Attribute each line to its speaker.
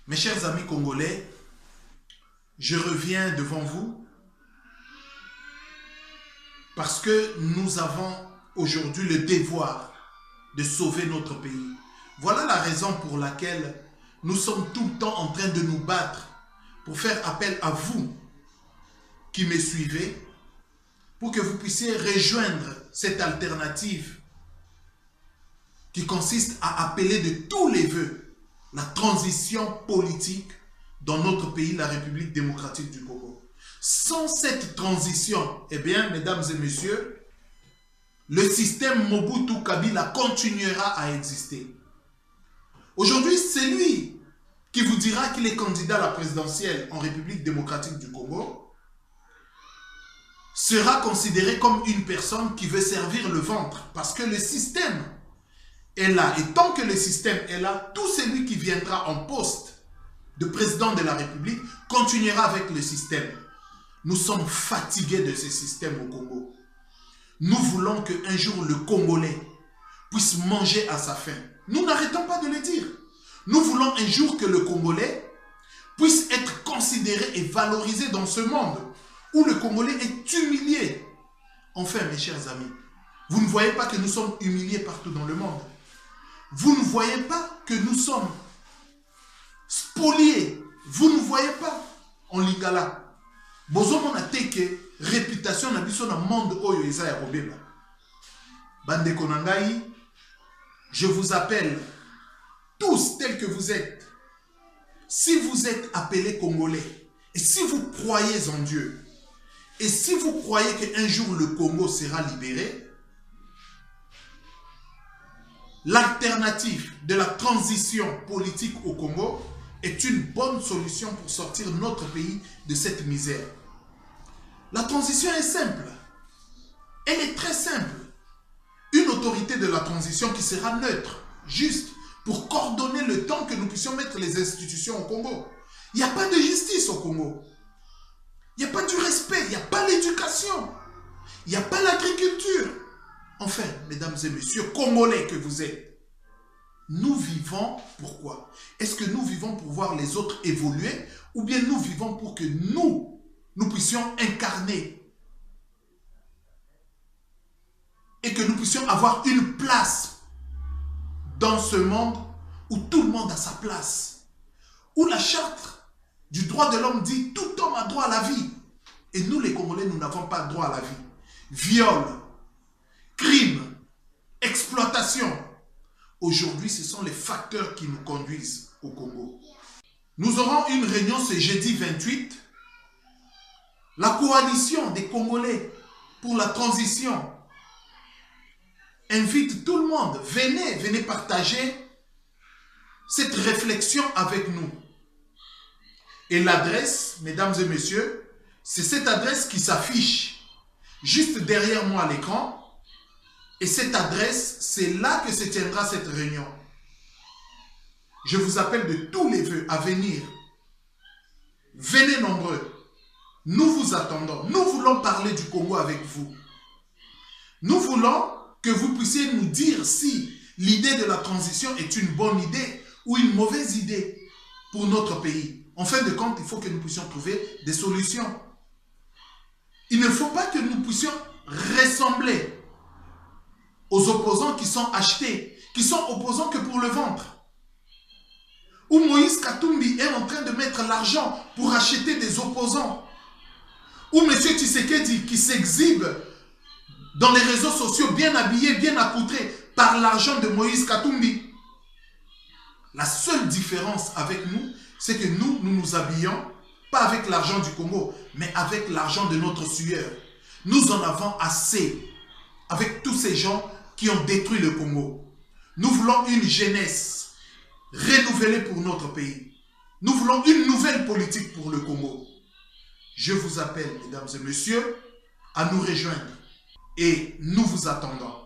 Speaker 1: Mes chers amis congolais, je reviens devant vous parce que nous avons aujourd'hui le devoir de sauver notre pays. Voilà la raison pour laquelle nous sommes tout le temps en train de nous battre pour faire appel à vous qui me suivez pour que vous puissiez rejoindre cette alternative qui consiste à appeler de tous les vœux la transition politique dans notre pays, la République démocratique du Congo. Sans cette transition, eh bien, mesdames et messieurs, le système Mobutu Kabila continuera à exister. Aujourd'hui, c'est lui qui vous dira qu'il est candidat à la présidentielle en République démocratique du Congo, sera considéré comme une personne qui veut servir le ventre parce que le système est là. Et tant que le système est là, tout celui qui viendra en poste de président de la République continuera avec le système. Nous sommes fatigués de ce système au Congo. Nous voulons qu'un jour le Congolais puisse manger à sa faim. Nous n'arrêtons pas de le dire. Nous voulons un jour que le Congolais puisse être considéré et valorisé dans ce monde où le Congolais est humilié. Enfin, mes chers amis, vous ne voyez pas que nous sommes humiliés partout dans le monde. Vous ne voyez pas que nous sommes spoliés. Vous ne voyez pas en Lingala. Bozomona teke réputation na biso na monde oyo eza ya kobeba. Bande konangai, je vous appelle tous tels que vous êtes. Si vous êtes appelés Congolais, et si vous croyez en Dieu, et si vous croyez qu'un jour le Congo sera libéré, l'alternative de la transition politique au Congo est une bonne solution pour sortir notre pays de cette misère. La transition est simple. Elle est très simple. Une autorité de la transition qui sera neutre, juste, pour coordonner le temps que nous puissions mettre les institutions au Congo. Il n'y a pas de justice au Congo. Il n'y a pas du respect, il n'y a pas l'éducation. Il n'y a pas l'agriculture. Enfin, mesdames et messieurs, Congolais que vous êtes, nous vivons pourquoi? Est-ce que nous vivons pour voir les autres évoluer ou bien nous vivons pour que nous puissions incarner et que nous puissions avoir une place dans ce monde où tout le monde a sa place, où la charte du droit de l'homme dit tout homme a droit à la vie et nous les Congolais nous n'avons pas droit à la vie. Viol, crime, exploitation. Aujourd'hui, ce sont les facteurs qui nous conduisent au Congo. Nous aurons une réunion ce jeudi 28. La coalition des Congolais pour la transition invite tout le monde. Venez partager cette réflexion avec nous. Et l'adresse, mesdames et messieurs, c'est cette adresse qui s'affiche juste derrière moi à l'écran. Et cette adresse, c'est là que se tiendra cette réunion. Je vous appelle de tous les vœux à venir. Venez nombreux. Nous vous attendons. Nous voulons parler du Congo avec vous. Nous voulons que vous puissiez nous dire si l'idée de la transition est une bonne idée ou une mauvaise idée pour notre pays. En fin de compte, il faut que nous puissions trouver des solutions. Il ne faut pas que nous puissions ressembler aux opposants qui sont achetés, qui sont opposants que pour le ventre. Où Moïse Katumbi est en train de mettre l'argent pour acheter des opposants. Où M. Tshisekedi qui s'exhibe dans les réseaux sociaux bien habillé, bien accoutré par l'argent de Moïse Katumbi. La seule différence avec nous, c'est que nous nous habillons pas avec l'argent du Congo, mais avec l'argent de notre sueur. Nous en avons assez avec tous ces gens qui ont détruit le Congo. Nous voulons une jeunesse renouvelée pour notre pays. Nous voulons une nouvelle politique pour le Congo. Je vous appelle, mesdames et messieurs, à nous rejoindre. Et nous vous attendons.